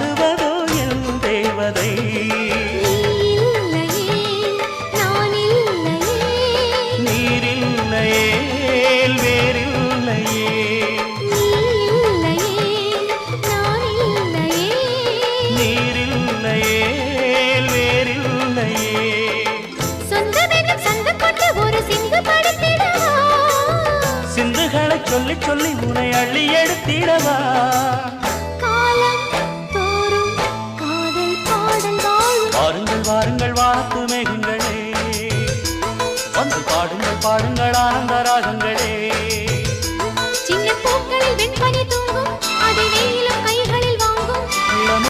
பாடுவதோ என் தேவதை. நீரில்லையே வேறில்லையே, நீரில்லையே வேறில்லையே. சிந்துகளை சொல்லி சொல்லி உனை அள்ளி எடுத்திடவா.